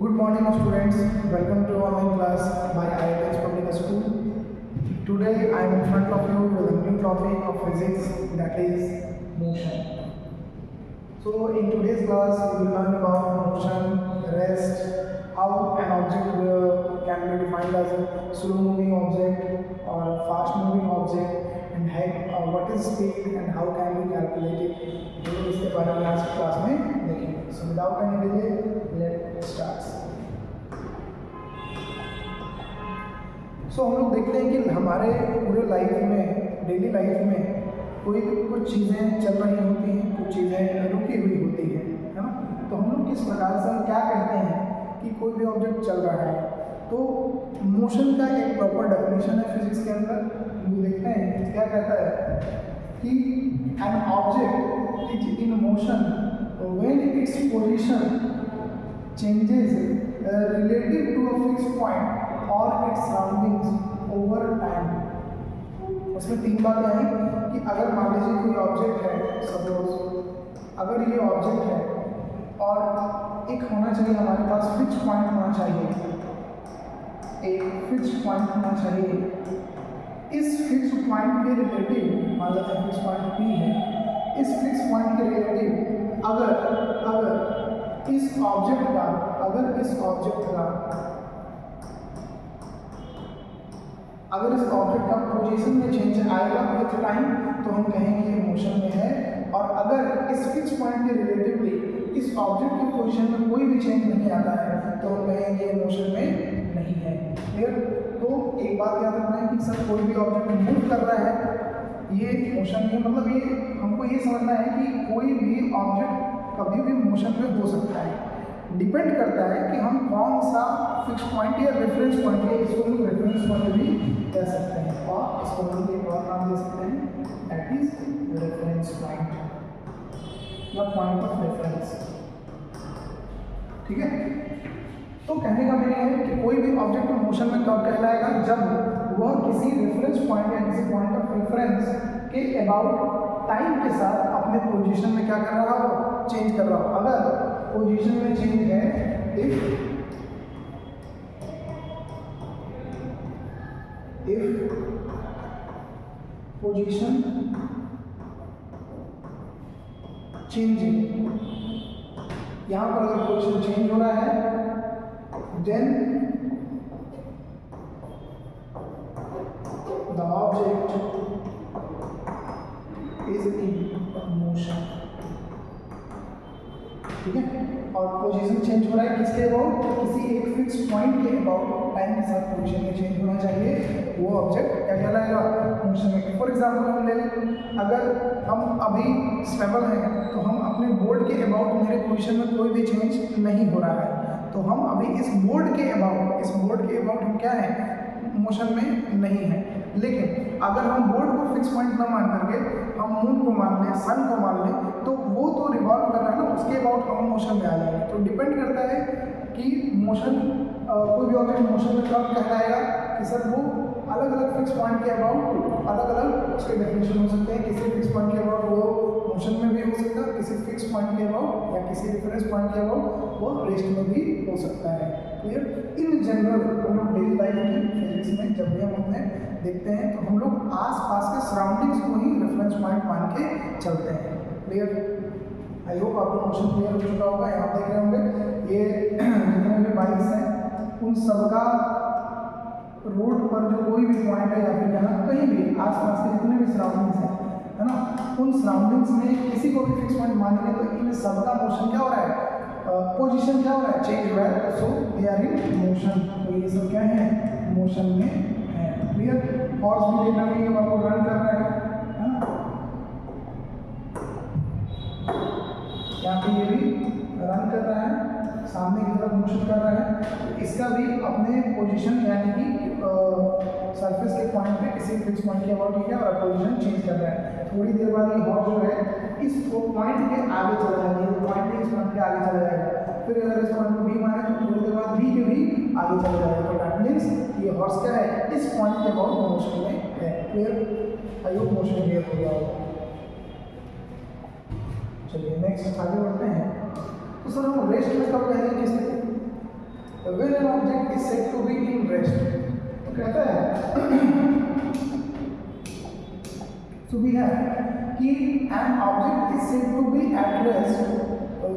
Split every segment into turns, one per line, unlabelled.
Good morning students, welcome to online class by IIT's Public School. Today I am in front of you with a new topic of physics, that is motion. So in today's class we will learn about motion, rest, how an object can be defined as a slow moving object or a fast moving object, and what is speed and how can we calculate it. तो इसके बारे में आज की class में देखेंगे. So without any delay, let's start. So हम लोग देखते हैं कि हमारे पूरे लाइफ में, डेली लाइफ में कोई भी कुछ चीज़ें चल रही होती हैं, कुछ चीज़ें रुकी हुई होती हैं, है ना. तो हम लोग किस प्रकार से हम क्या कहते हैं कि कोई भी ऑब्जेक्ट चल रहा है. तो मोशन का एक प्रॉपर डेफिनेशन है फिजिक्स के अंदर. हम देखते हैं क्या कहता है कि an object is in motion when its position changes relative to a fixed point और इट्स सराउंडिंग्स ओवर टाइम. उसमें तीन बातें आई कि अगर मान लीजिए कोई ऑब्जेक्ट है, सपोज अगर ये ऑब्जेक्ट है और एक होना चाहिए हमारे पास फिक्स्ड पॉइंट होना चाहिए, एक फिक्स्ड पॉइंट होना चाहिए. इस फिक्स्ड पॉइंट के रिलेटिव मान लेते हैं फिक्स्ड पॉइंट P है. इस फिक्स्ड पॉइंट के रिलेटिव अगर इस ऑब्जेक्ट का पोजीशन में चेंज आएगा विथ टाइम तो हम कहेंगे ये मोशन में है. और अगर इस फिक्स पॉइंट के रिलेटिवली इस ऑब्जेक्ट की पोजीशन में कोई भी चेंज नहीं आता है तो हम कहेंगे ये मोशन में नहीं है. क्लियर. तो एक बात याद रखना है कि सर कोई भी ऑब्जेक्ट मूव कर रहा है ये मोशन में, मतलब ये हमको ये समझना है कि कोई भी ऑब्जेक्ट कभी भी मोशन में हो सकता है. डिपेंड करता है कि हम कौन सा फिक्स पॉइंट या रेफरेंस पॉइंट है, इसको हम रेफरेंस पॉइंट भी कह सकते हैं और इसको हम एक और नाम दे सकते हैं, दैट इज रेफरेंस पॉइंट या पॉइंट ऑफ रेफरेंस. ठीक है. तो कहने का मीनिंग है कि कोई भी ऑब्जेक्ट मोशन में कब कहलाएगा, जब वह किसी रेफरेंस पॉइंट या किसी पॉइंट ऑफ रेफरेंस के अबाउट टाइम के साथ अपने पोजीशन में क्या कर रहा हो, चेंज कर रहा हो. अगर पोजीशन में चेंज है, इफ पोजीशन चेंजिंग, यहां पर अगर पोजीशन चेंज हो रहा है then the object is in motion. ठीक है. और पोजीशन चेंज हो रहा है किसके अबाउट, किसी एक फिक्स पॉइंट के अबाउट टाइम के साथ पोजीशन में चेंज होना चाहिए, वो ऑब्जेक्ट क्या कहलाएगा, मोशन में. फॉर एग्जांपल हम ले लें, अगर हम अभी स्टेबल हैं तो हम अपने बोर्ड के अबाउट मेरे पोजीशन में कोई भी चेंज नहीं हो रहा है तो हम अभी इस बोर्ड के अबाउट हम क्या है, मोशन में नहीं है. लेकिन अगर हम बोर्ड को फिक्स पॉइंट ना मान करके हम मून को मान लें, सन को मान लें, तो वो तो रिवॉल्व कर रहा है ना, उसके अबाउट हम मोशन में आ जाएंगे. तो डिपेंड करता है कि मोशन कोई भी ऑब्जेक्ट मोशन में कब कहलाएगा कि सर वो अलग अलग फिक्स पॉइंट के अबाउट अलग अलग उसके डेफिनेशन हो सकते हैं. किसी फिक्स पॉइंट के अबाउट वो मोशन में भी हो सकता है, किसी फिक्स पॉइंट के अबाउट या किसी रेफरेंस पॉइंट के अबाउट वो रेस्ट में भी हो सकता है. क्लियर. इन जनरल हम लोग डेली लाइफ में फिजिक्स में जब भी हम अपने देखते हैं तो हम लोग आसपास के सराउंडिंग्स को ही रेफरेंस पॉइंट मान के चलते हैं. क्लियर. आई होप आपको मोशन क्लियर हो चुका होगा. यहाँ देख रहे होंगे ये जितने भी बाइक्स हैं उन सबका रोड पर जो कोई भी पॉइंट है या फिर यहाँ कहीं भी आसपास के जितने भी सराउंडिंग्स हैं, है ना, उन सराउंडिंग्स में किसी को भी फिक्स पॉइंट मानेंगे तो इन सबका मोशन क्या हो रहा है, पोजीशन क्या हो रहा है, चेंज हो रहा है. सो दे आर इन मोशन. तो ये सब क्या है, मोशन में है. क्लियर. हॉर्स भी देखना नहीं है, आपको रन कर रहा है ना, यहाँ पे ये भी रन कर रहा है, सामने की तरफ मोशन कर रहा है. तो इसका भी अपने पोजीशन यानी कि सरफेस के पॉइंट पे किसी फिक्स पॉइंट के अबाउट किया और पोजीशन चेंज कर रहा है. थोड़ी देर बाद ये हॉर्स जो है इस पॉइंट के आगे चला जाएगा, ये पॉइंट इस पॉइंट के आगे चला जाएगा. फिर अगर इस पॉइंट को बी माने तो थोड़ी देर बाद बी के भी आगे चला जाएगा. तो दैट मीन्स ये हॉर्स क्या है, इस पॉइंट के अबाउट मोशन में है. Clear. I hope motion clear हो गया होगा. चलिए नेक्स्ट आगे बढ़ते हैं. तो सर हम रेस्ट में कब कहेंगे किसको, when an object is said to be in rest, तो कहता है सो वी हैव कि an object is said to be at rest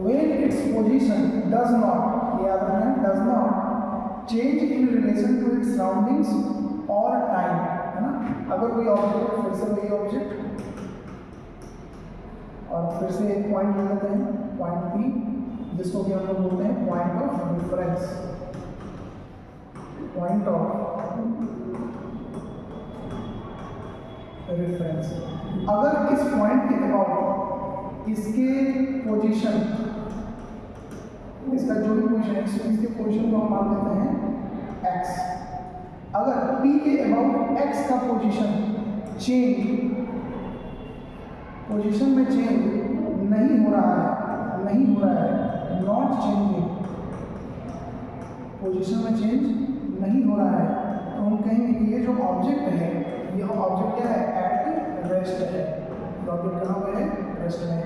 when its position does not, याद रखना, does not change in relation to its surroundings और time, है ना। अगर कोई ऑब्जेक्ट, फिर से वही ऑब्जेक्ट और फिर से एक पॉइंट ले लेते हैं, पॉइंट पी, जिसको कि हम लोग बोलते हैं point of difference, point of reference. अगर इस पॉइंट के अबाउट इसके पोजीशन, इसका जो भी पोजीशन है, इसके पोजीशन को हम मान लेते हैं x। अगर p के अबाउट x का पोजीशन चेंज, पोजीशन में चेंज नहीं हो रहा है, नॉट चेंजिंग, पोजीशन में चेंज नहीं हो रहा है, तो हम कहेंगे कि ये जो ऑब्जेक्ट है, यह ऑब्जेक्ट क्या है, एट रेस्ट है। ऑब्जेक्ट कहाँ पे है, रेस्ट में है।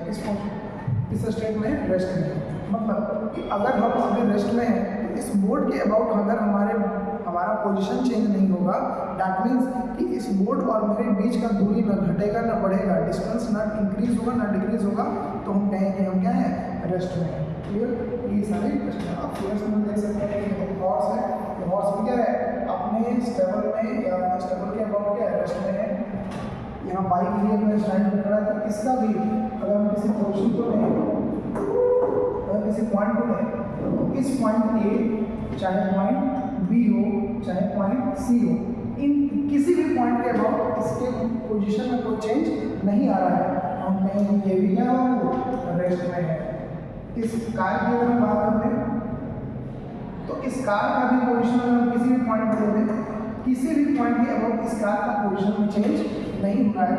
इस स्टेट में रेस्ट में, मतलब कि अगर हम अभी रेस्ट में हैं तो इस बोर्ड के अबाउट अगर हमारा पोजीशन चेंज नहीं होगा, दैट मीन्स कि इस बोर्ड और मेरे बीच का दूरी न घटेगा न बढ़ेगा, डिस्टेंस ना इंक्रीज होगा ना डिक्रीज होगा, तो हम कहेंगे हम क्या है, रेस्ट में है। क्लियर, ये सारे रेस्ट में। आप फिगर्स में देख सकते हैं कि हॉर्स है, तो हॉर्स भी क्या है, अपने स्टेबल में या अपने स्टेबल के अबाउट क्या है, रेस्ट में है। यहाँ बाइक भी अपने स्टैंड पर खड़ा है, तो इसका भी अगर हम किसी पोजीशन को लें, अगर किसी पॉइंट को लें, तो इस पॉइंट ए चाहे पॉइंट बी हो चाहे पॉइंट सी हो, इन किसी भी पॉइंट के अबाउट इसके पोजीशन में कोई चेंज नहीं आ रहा है, हम कहेंगे ये भी क्या है, रेस्ट में है। इस कार की अगर हम बात करें तो इस कार का भी पोजीशन अगर हम किसी भी पॉइंट पर ले लें, किसी भी पॉइंट के अबाउट इस कार का पोजीशन में चेंज नहीं हो रहा है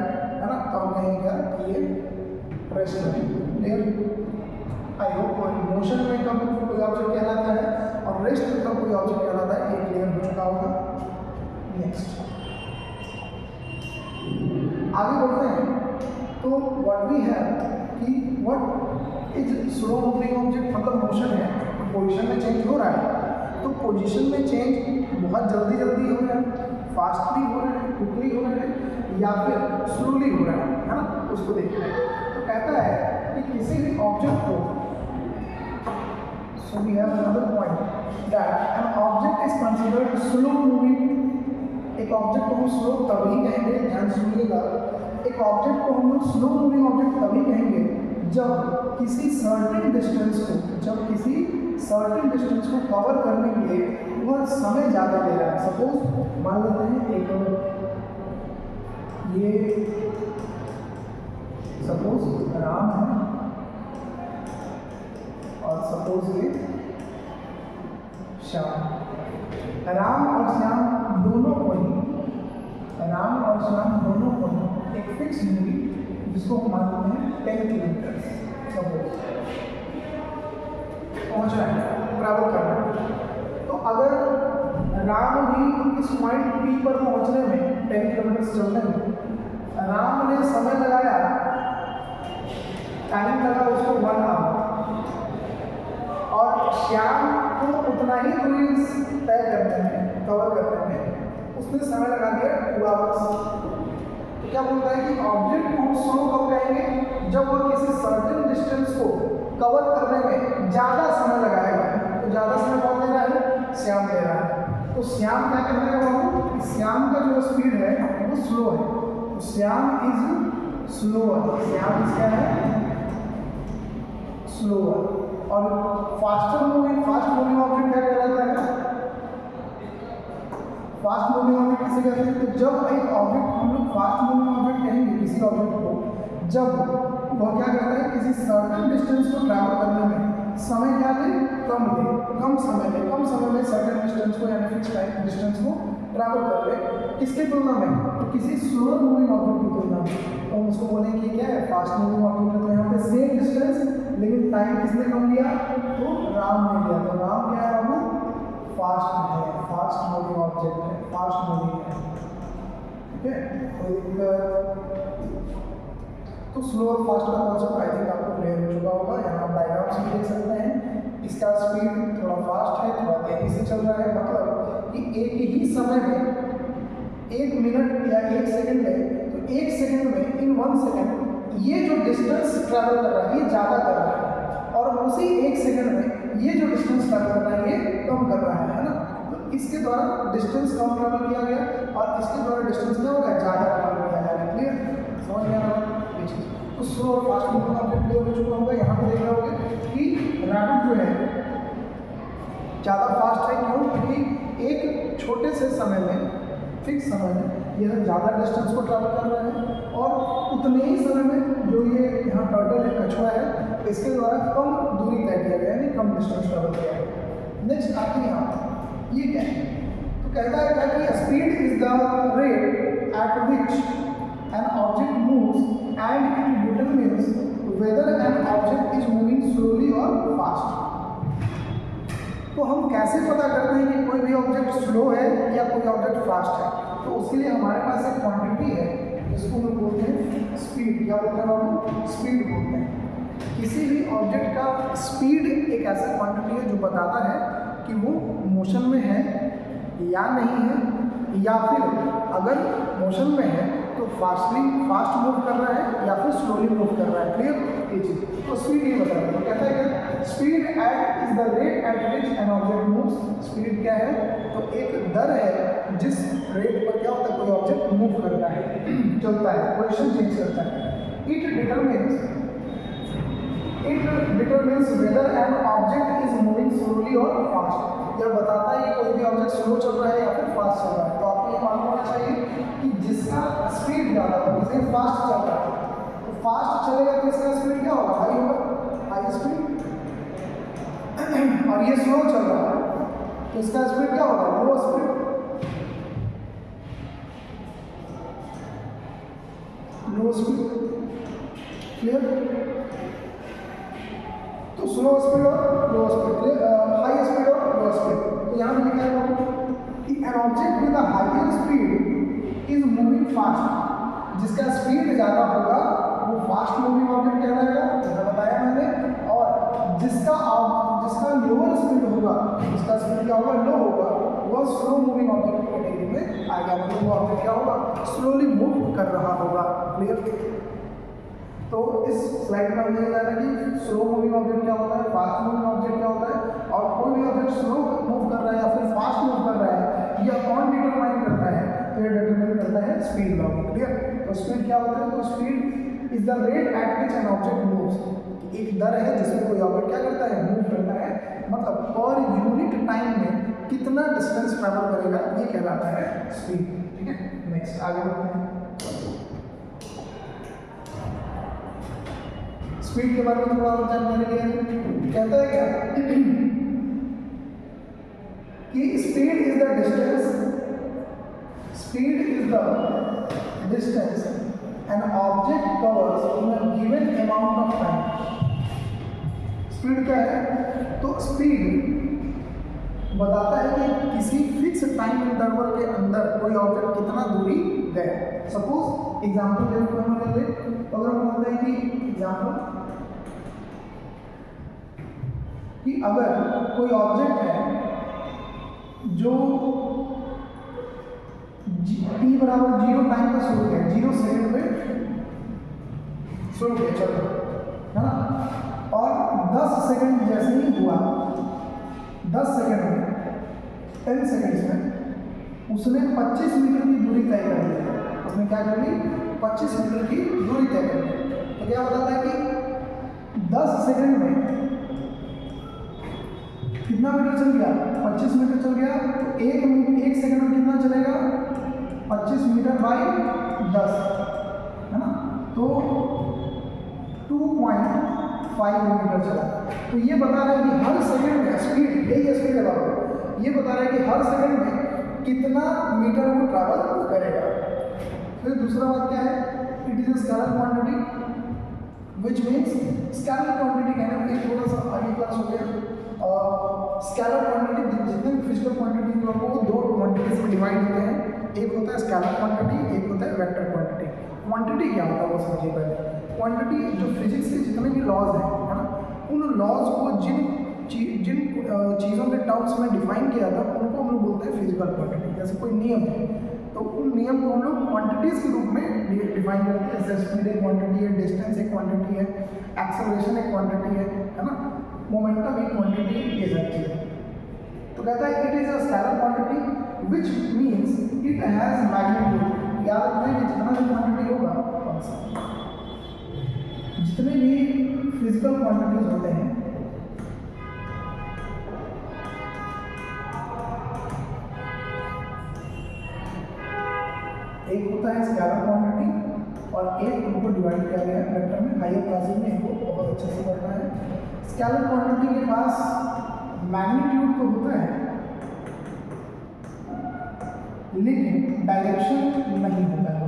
ना, तो हम कहेंगे क्या कि ये रेस्ट में है। क्लियर, आई होप मोशन में कब कोई ऑब्जेक्ट कहलाता है और रेस्ट में कब कोई ऑब्जेक्ट कहलाता है, ये क्लियर हो चुका होगा। नेक्स्ट आगे बढ़ते हैं, तो व्हाट वी हैव कि what is slow moving object, मतलब मोशन है, पोजीशन में चेंज हो रहा है, तो पोजीशन में चेंज बहुत जल्दी हो रहा है, फास्टली हो रहा है, क्विकली हो रहा है, या फिर स्लोली हो रहा है ना, उसको देखना है। तो कहता है कि किसी भी ऑब्जेक्ट को, so we have another point that an object is considered slow moving, एक ऑब्जेक्ट को हम स्लो तभी कहेंगे, ध्यान सुनिएगा, एक ऑब्जेक्ट को हम लोग स्लो मूविंग ऑब्जेक्ट तभी कहेंगे जब किसी सर्टेन डिस्टेंस को कवर करने के लिए वह समय ज़्यादा ले रहा है। सपोज मान लेते हैं एक ये सपोज राम है और सपोज ये श्याम, राम और श्याम दोनों को ही एक फिक्स दूरी, जिसको हम मानते हैं 10 किलोमीटर सपोज पहुंचना है, ट्रैवल करना है। तो अगर राम भी इस पॉइंट पी पर पहुंचने में 10 किलोमीटर चलने में राम ने समय लगाया, टाइम लगा उसको 1 आवर, और श्याम को उतना ही दूरी तय करने में, कवर करने में उसने समय लगा दिया 2 आवर्स। तो क्या बोलता है कि ऑब्जेक्ट को हम स्लो कब कहेंगे, जब वो किसी सर्टेन डिस्टेंस को कवर करने में ज़्यादा समय लगाएगा। तो ज़्यादा समय कौन दे रहा है, श्याम दे रहा है। तो श्याम क्या कर रहा है, श्याम का जो स्पीड है वो स्लो है, तो श्याम इज स्लोअर, श्याम क्या है, स्लोअर। और फास्ट मूविंग ऑब्जेक्ट क्या कहलाता है, फास्ट मूविंग ऑब्जेक्ट किसे कहते हैं, तो जब एक ऑब्जेक्ट हम लोग फास्ट मूविंग ऑब्जेक्ट कहेंगे किसी ऑब्जेक्ट को, जब वह क्या करता है, किसी सर्टेन डिस्टेंस को ट्रैवल करने में समय क्या ले, कम समय में सर्टेन डिस्टेंस को यानी फिक्स टाइम डिस्टेंस को ट्रैवल कर रहे, किसकी तुलना में, तो किसी स्लो मूविंग ऑब्जेक्ट की तुलना में, तो हम उसको बोलेंगे कि क्या है, फास्ट मूविंग ऑब्जेक्ट। तो यहाँ पे सेम डिस्टेंस लेकिन टाइम किसने कम लिया, तो राम ने लिया, तो राम क्या है, वो फास्ट मूविंग ऑब्जेक्ट है, फास्ट मूविंग है। ठीक है, तो स्लो और फास्ट का कॉन्सेप्ट आई थिंक आपको क्लियर हो चुका होगा। यहाँ आप डायग्राम से देख सकते हैं, इसका स्पीड थोड़ा फास्ट है, थोड़ा तेज ऐसे चल रहा है, मतलब कि एक ही समय में 1 मिनट या 1 सेकंड है, तो 1 सेकंड में इन 1 सेकंड ये जो डिस्टेंस ट्रैवल कर रहा है ये ज़्यादा कर रहा है, और उसी 1 सेकंड में ये जो डिस्टेंस ट्रैवल कर रहा है ये कम कर रहा है ना। तो इसके द्वारा डिस्टेंस कम ट्रैवल किया गया और इसके द्वारा डिस्टेंस क्या होगा, ज़्यादा ट्रैवल किया जाएगा। क्लियर, समझ में आ रहा है ये चीज़। तो स्लो और फास्ट मूविंग ऑब्जेक्ट क्लियर हो चुका होगा। यहाँ पे देख रहे होगे कि रैपिड जो है ज़्यादा फास्ट है, क्यों? क्योंकि एक छोटे से समय में, फिक्स समय में यह ज़्यादा डिस्टेंस को ट्रैवल कर रहा है, और उतने ही समय में जो ये यहाँ टर्टल है, कछुआ है, इसके द्वारा कम दूरी तय किया गया, यानी कम डिस्टेंस ट्रैवल किया गया। नेक्स्ट आते हैं यहाँ, ये क्या है? तो कहता है क्या कि speed is the rate at which an object moves and it determines whether an object is moving slowly और फास्ट। तो हम कैसे पता करते हैं कि कोई भी ऑब्जेक्ट स्लो है या कोई ऑब्जेक्ट फास्ट है? तो उसके लिए हमारे पास एक क्वांटिटी है जिसको हम बोलते हैं स्पीड। क्या बोलते हैं हम? स्पीड बोलते हैं। किसी भी ऑब्जेक्ट का स्पीड एक ऐसा क्वांटिटी है जो बताता है कि वो मोशन में है या नहीं है, या फिर अगर मोशन में है तो फास्ट मूव कर रहा है या फिर स्लोली मूव कर रहा है। क्लियर ये चीज़? तो स्पीड ये बता रहा है। तो कहता है क्या? Speed at is the rate at which an object moves. Speed क्या है? तो एक दर है जिस रेट पर क्या होता है, कोई ऑब्जेक्ट मूव करता है, चलता है, पोजीशन चेंज करता है। It determines whether an object is moving slowly और फास्ट। यह बताता है कि कोई भी ऑब्जेक्ट स्लो चल रहा है या फिर फास्ट चल रहा है। तो आपको ये मालूम होना चाहिए कि जिसका स्पीड ज़्यादा होगा, जैसे फास्ट चल रहा है तो फास्ट चलेगा तो इसका स्पीड क्या होगा? हाई होगा, हाई स्पीड। और ये स्लो चल रहा है तो इसका स्पीड क्या होगा? लो स्पीड। लो स्पीड। क्लियर? तो स्लो स्पीड और लो स्पीड, हाई स्पीड और लो स्पीड। तो यहाँ पे लिखा है कि an object with a higher speed is moving fast. जिसका स्पीड ज़्यादा होगा वो फास्ट मूविंग ऑब्जेक्ट कहलाएगा, जैसा बताया मैंने। और जिसका लोअर स्पीड होगा, जिसका स्पीड क्या होगा? लो होगा, वह स्लो मूविंग ऑब्जेक्ट की कैटेगरी में आएगा। मतलब वो ऑब्जेक्ट क्या होगा? स्लोली मूव कर रहा होगा। क्लियर? तो इस स्लाइड में हमने जाना कि स्लो मूविंग ऑब्जेक्ट क्या होता है, फास्ट मूविंग ऑब्जेक्ट क्या होता है, और कोई भी ऑब्जेक्ट स्लो मूव कर रहा है या फिर फास्ट मूव कर रहा है, यह कौन डिटरमाइन करता है? तो यह डिटरमाइन करता है स्पीड लॉ। क्लियर? तो स्पीड क्या होता है? तो speed is the rate at which an object moves. एक दर है जिसमें कोई ऑब्जेक्ट क्या करता है? मूव करता है, मतलब पर यूनिट टाइम में कितना डिस्टेंस ट्रैवल करेगा, ये कहलाता है स्पीड। ठीक है, नेक्स्ट आगे बढ़ते हैं। स्पीड के बारे में थोड़ा और जानने के लिए कहता है क्या कि speed is the distance an object covers in a given amount of time. Speed क्या है? तो स्पीड बताता है कि किसी फिक्स टाइम इंटरवल के अंदर कोई ऑब्जेक्ट कितना दूरी गया। सपोज एग्जाम्पल ले तो अगर हम बोलते हैं कि एग्जाम्पल कि अगर कोई ऑब्जेक्ट है जो t बराबर 0 टाइम पर शुरू किया, 0 सेकंड पे शुरू किया, चलो है ना, और 10 सेकंड जैसे ही हुआ, 10 सेकंड में 10 सेकंड्स में उसने 25 मीटर की दूरी तय कर ली। उसने क्या कर ली? 25 मीटर की दूरी तय कर ली। तो क्या बताता है कि 10 सेकंड में कितना मीटर चल गया? 25 मीटर चल गया। तो एक सेकंड में कितना चलेगा? 25 मीटर बाई 10, है ना, तो 2.5 मीटर चला। तो ये बता रहा है कि हर सेकंड में स्पीड, यही स्पीड है, ये बता रहा है कि हर सेकंड में कितना मीटर वो ट्रैवल करेगा। फिर दूसरा बात क्या है? It is a scalar quantity which means scalar quantity कहने में थोड़ा सा आगे क्लास हो गया। और स्केलर क्वांटिटी जितने भी फिजिकल क्वांटिटी जो आपको दो क्वांटिटीज में डिवाइड होते हैं, एक होता है स्केलर क्वांटिटी, एक होता है वेक्टर क्वांटिटी। क्वांटिटी क्या होता है वो समझिए पहले। क्वांटिटी जो फिजिक्स के जितने भी लॉज हैं, है ना, उन लॉज को जिन चीज़ों के टर्म टर्म्स में डिफाइन किया था उनको हम लोग बोलते हैं फिजिकल क्वांटिटी। जैसे कोई नियम है तो उन नियम को हम लोग क्वांटिटीज़ के रूप में डिफाइन करते हैं। जैसे स्पीड एक क्वांटिटी है, डिस्टेंस एक क्वांटिटी है, एक्सेलरेशन एक क्वांटिटी है ना, मोमेंटम एक क्वांटिटी, ये सब चीज़ें। तो कहता है it is a scalar quantity which means it has magnitude. याद रखना है कि जितना भी क्वांटिटी होगा, कौन सा जितने भी फिजिकल क्वांटिटीज होते हैं एक होता है स्केलर क्वांटिटी और एक उनको डिवाइड किया गया है वेक्टर में। हायर क्लासेस में इनको बहुत अच्छे से पढ़ना है। स्केलर क्वांटिटी के पास मैग्नीट्यूड तो होता है लेकिन डायरेक्शन नहीं होता है,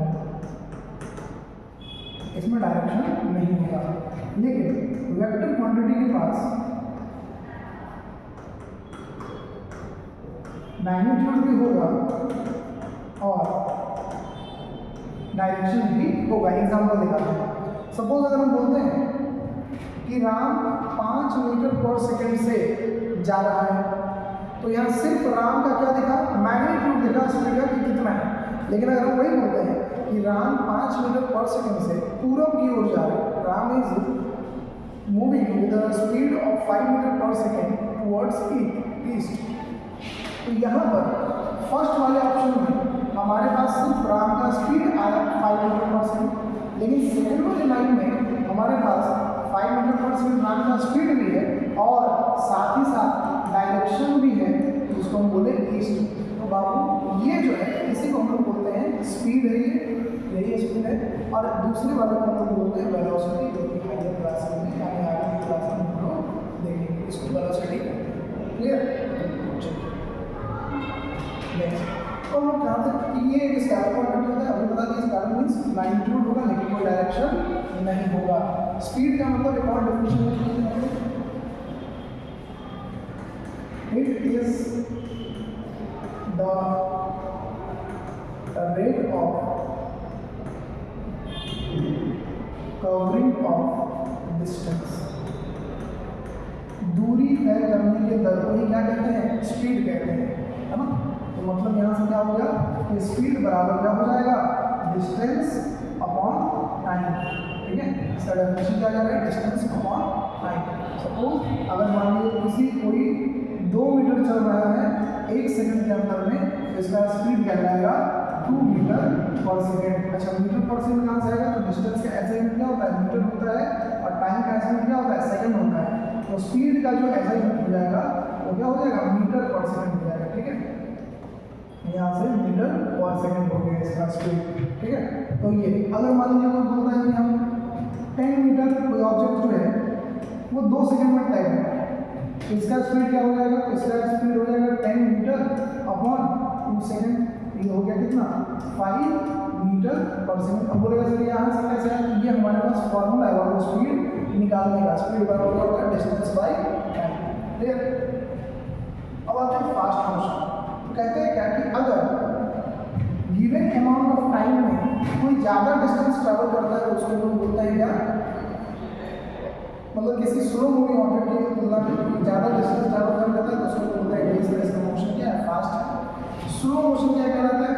इसमें डायरेक्शन नहीं होता। लेकिन वेक्टर क्वांटिटी के पास मैग्नीट्यूड भी होगा और डायरेक्शन भी होगा। एग्जाम्पल दिखाते हैं। सपोज अगर हम बोलते हैं कि राम 5 मीटर पर सेकेंड से जा रहा है, तो यहाँ सिर्फ राम का क्या दिखा, मैग्नीट्यूड दिखा स्पीड का कि कितना है। लेकिन अगर हम वही बोलते हैं कि राम 5 मीटर पर सेकेंड से पूरब की ओर जा रहा है, Ram is moving with the speed of 5 metre per second towards east, तो यहाँ पर फर्स्ट वाले ऑप्शन में हमारे पास सिर्फ राम का स्पीड आया 5 मीटर पर सेकेंड, लेकिन सेकेंड वाले लाइन में हमारे पास 5 मीटर पर सेकेंड राम का स्पीड भी है और साथ ही साथ डायरेक्शन भी है, जिसको हम बोले ईस्ट। तो बाबू ये जो है इसी को हम लोग बोलते हैं स्पीड है, यही स्पीड है। और दूसरे वाले को हम लोग बोलते हैं वेलोसिटी, जो कि हायर क्लास में यानी आगे की क्लास में हम लोग देखेंगे इसको वेलोसिटी। क्लियर? तो हम लोग कहाँ तक कि ये एक स्केलर क्वांटिटी होता है। अभी बता दें स्केलर मीन्स मैग्नीट्यूड होगा लेकिन कोई डायरेक्शन नहीं होगा। स्पीड का मतलब एक और डेफिनेशन है, it is the rate of covering of distance. दूरी तय करने के दर को ही क्या कहते हैं, स्पीड कहते हैं, है ना। तो मतलब यहाँ से क्या हो गया कि स्पीड बराबर क्या हो जाएगा, डिस्टेंस अपॉन टाइम। ठीक है, इसका डेफिनेशन क्या जा रहा है, डिस्टेंस अपॉन टाइम। सपोज अगर मान लीजिए किसी कोई 2 मीटर चल रहा है 1 सेकंड के अंदर में, तो इसका स्पीड क्या जाएगा 2 मीटर पर सेकंड। अच्छा, मीटर पर सेकंड कहाँ से आएगा, तो डिस्टेंस का ऐसा यूनिट क्या होता है, मीटर होता है, और टाइम का ऐसा यूनिट क्या होता है, सेकंड होता है। तो स्पीड का जो ऐसा यूनिट हो जाएगा वो क्या हो जाएगा, मीटर पर सेकंड हो जाएगा। ठीक है, यहाँ से मीटर पर सेकंड हो गया इसका स्पीड। ठीक है, तो ये अगर मान लीजिए कोई बोलता है कि हम 10 मीटर कोई ऑब्जेक्ट जो है वो 2 सेकंड में तय करना है, तो इसका स्पीड क्या हो जाएगा, इसका स्पीड हो जाएगा 10 मीटर अपॉन 2 सेकंड। ये हो गया कितना, 5 मीटर पर सेकंड। अब बोलेगा सर यहाँ से कैसे है, ये हमारे पास फॉर्मूला है वो स्पीड निकालने का। स्पीड बराबर क्या होता है, डिस्टेंस बाई टाइम। क्लियर? अब आते हैं फास्ट मोशन। कहते हैं क्या कि अगर गिवन अमाउंट ऑफ टाइम में कोई ज़्यादा डिस्टेंस ट्रैवल करता है तो उसको लोग बोलते हैं क्या, मतलब किसी स्लो मूविंग ऑब्जेक्ट की तुलना में ज़्यादा डिस्टेंस ट्रैवल कर लेता है तो उसको बोलते हैं कि इसका मोशन क्या है, फास्ट है। स्लो मोशन क्या कहलाता है,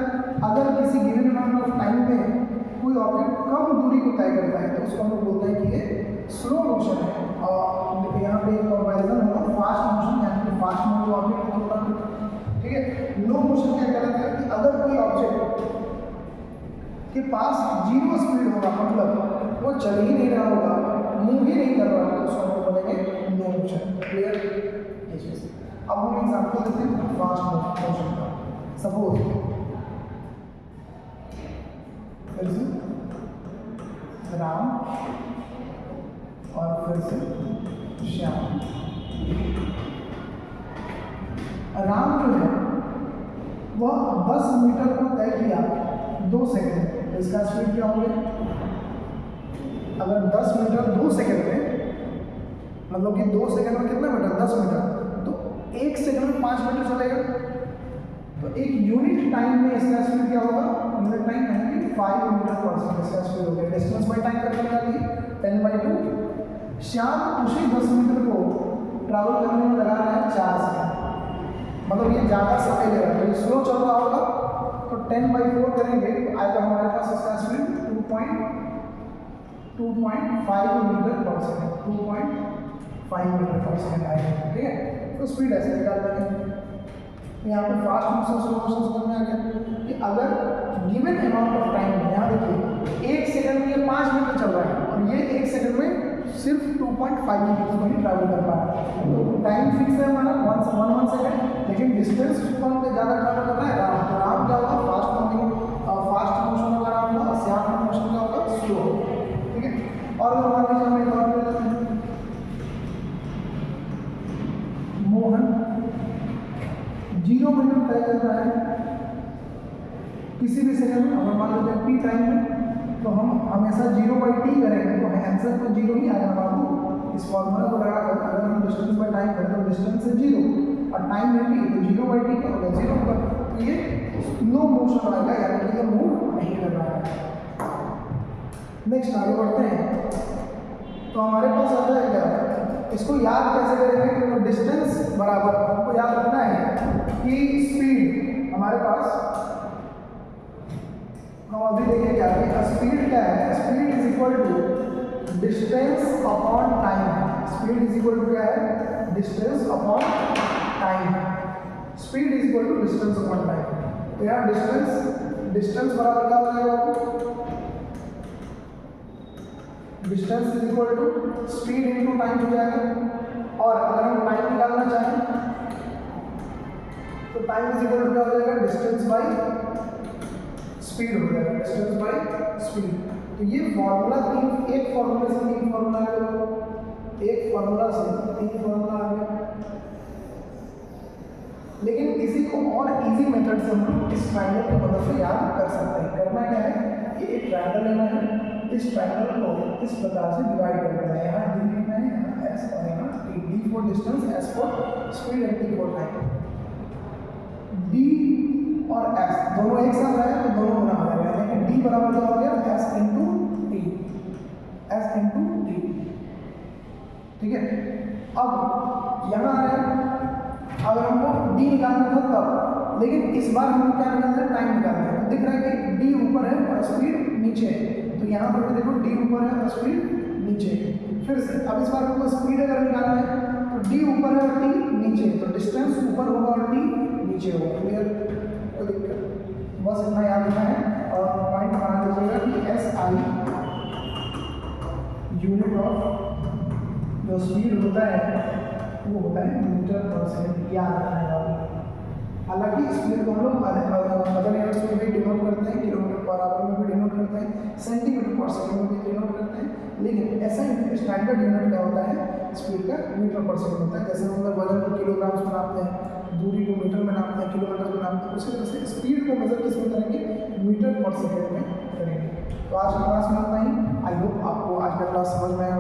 अगर किसी गिवन अमाउंट ऑफ टाइम में कोई ऑब्जेक्ट कम दूरी को तय करता है तो उसको हम लोग बोलते हैं कि ये स्लो मोशन है। और यहाँ पे एक कंपैरिजन होगा फास्ट मोशन, यानी कि फास्ट मूविंग ऑब्जेक्ट की तुलना में। ठीक है, लो मोशन क्या कहलाता है कि अगर कोई ऑब्जेक्ट के पास 0 स्पीड होगा, मतलब वो चल ही नहीं रहा होगा, मूव ही नहीं कर रहा होगा, तो उसको हम बोलेंगे लो मोशन। क्लियर? ये चीज़। अब हम एग्जांपल देते हैं फास्ट मोशन का। सपोज फिर से राम और फिर से श्याम। राम जो है वह 10 मीटर को तय किया 2 सेकंड में, तो इसका स्पीड क्या हो गया, अगर 10 मीटर 2 सेकंड में, मतलब कि 2 सेकंड में कितना मीटर, 10 मीटर, तो 1 सेकंड में 5 मीटर चलेगा। तो एक यूनिट टाइम में इसका स्पीड क्या होगा, यूनिट टाइम यानी कि 5 मीटर पर सेकंड इसका स्पीड हो गया। डिस्टेंस बाई टाइम करने वाली 10/2। श्याम उसी 10 मीटर को ट्रैवल करने में लगा रहा है 4 सेकंड। मतलब ये ज़्यादा समय लेगा, तो ये स्लो चल रहा होगा तो 10/4 करेंगे तो आएगा हमारे पास इसका speed 2.5 metre per second, 2.5 metre per second आएगा। ठीक है, तो स्पीड ऐसे निकाल देंगे। यहाँ पे फास्ट मोशन स्लो मोशन समझ में आ गया कि अगर गिवन अमाउंट ऑफ टाइम में, यहाँ देखिए 1 सेकंड में ये 5 मीटर चल रहा है और ये 1 सेकंड में सिर्फ 2.5 मीटर को ही ट्रैवल कर पा रहा है। तो टाइम फिक्स है हमारा 1 सेकंड, लेकिन डिस्टेंस कौन पे ज़्यादा ट्रैवल कर रहा है, राउंड। तो राउंड क्या होगा, फास्ट मोशन होगा राउंड का, और श्याम मोशन क्या होगा, स्लो। ठीक है, और अगर मान लीजिए हम एक और ले लेते हैं, मोहन 0 मीटर तय कर रहा है किसी भी सेकंड में। अगर मान लीजिए टी टाइम में, तो हम हमेशा 0/t करेंगे तो आंसर तो 0 ही आएगा बाबू। इस फॉर्मूला को लगाकर अगर हम डिस्टेंस बाय टाइम करें तो डिस्टेंस है 0 और टाइम है t, तो 0/t क्या होगा, 0 पर। तो ये स्लो मोशन आएगा, यानी कि ये मूव नहीं कर रहा है। नेक्स्ट आगे बढ़ते हैं, तो हमारे पास आता है क्या, इसको याद कैसे करेंगे कि डिस्टेंस बराबर, हमको याद रखना है कि स्पीड हमारे पास, हम अभी देखिए क्या है, स्पीड क्या है, speed is equal to distance upon time. Speed is equal to क्या है, distance upon time. Speed is equal to distance upon time. तो यहाँ डिस्टेंस बराबर क्या हो जाएगा, distance is equal to speed into time हो जाएगा। और अगर हम टाइम निकालना चाहें तो टाइम इज इक्वल टू क्या हो जाएगा, डिस्टेंस बाई स्पीड हो जाएगा, डिस्टेंस बाई स्पीड। तो ये फॉर्मूला एक फॉर्मूला से 3 फॉर्मूला आ गया, एक फॉर्मूला से 3 फॉर्मूला आ गया। लेकिन इसी को और इजी मेथड से हम लोग इस ट्रायंगल की मदद से याद कर सकते हैं। करना क्या है कि एक ट्रायंगल लेना है, इस ट्रायंगल को इस प्रकार से डिवाइड कर देना है। यहाँ डी लिखना है, यहाँ एस और यहाँ T. D for distance, S for speed and T for time. D और एस दोनों एक साथ आए तो दोनों गुना हो जाएगा, यानी डी बराबर क्या हो गया, S into T, S into T. ठीक है, अब यहाँ आ रहा है, अगर हमको डी निकालना था तब, लेकिन इस बार हमको क्या निकालना है, टाइम निकालना है। तो दिख रहा है कि डी ऊपर है और स्पीड नीचे है, तो यहाँ पर भी देखो डी ऊपर है और स्पीड नीचे है। फिर से अब इस बार हमको स्पीड अगर निकालना है तो डी ऊपर है और टी नीचे, तो डिस्टेंस ऊपर होगा और टी नीचे होगा। क्लियर, कोई दिक्कत, बस इतना याद रखना है। और पॉइंट बना दीजिएगा कि एस आई यूनिट ऑफ जो स्पीड होता है वो होता है मीटर पर सेकंड, याद रखना है। हालांकि स्पीड को हम लोग अदर यूनिट्स में भी डिनोट करते हैं, किलोमीटर पर आवर में भी डिनोट करते हैं, सेंटीमीटर पर सेकंड में भी डिनोट करते हैं, लेकिन ऐसा स्टैंडर्ड यूनिट क्या होता है स्पीड का, मीटर पर सेकंड होता है। जैसे हम लोग वजन को किलोग्राम्स में नापते हैं, दूरी को मीटर में नापते हैं, किलोमीटर में नापते हैं, उसी तरह से स्पीड को मेजर किस में करेंगे, मीटर पर सेकंड में करेंगे। तो आज की क्लास में इतना ही। आई होप आपको आज का क्लास समझ में आया।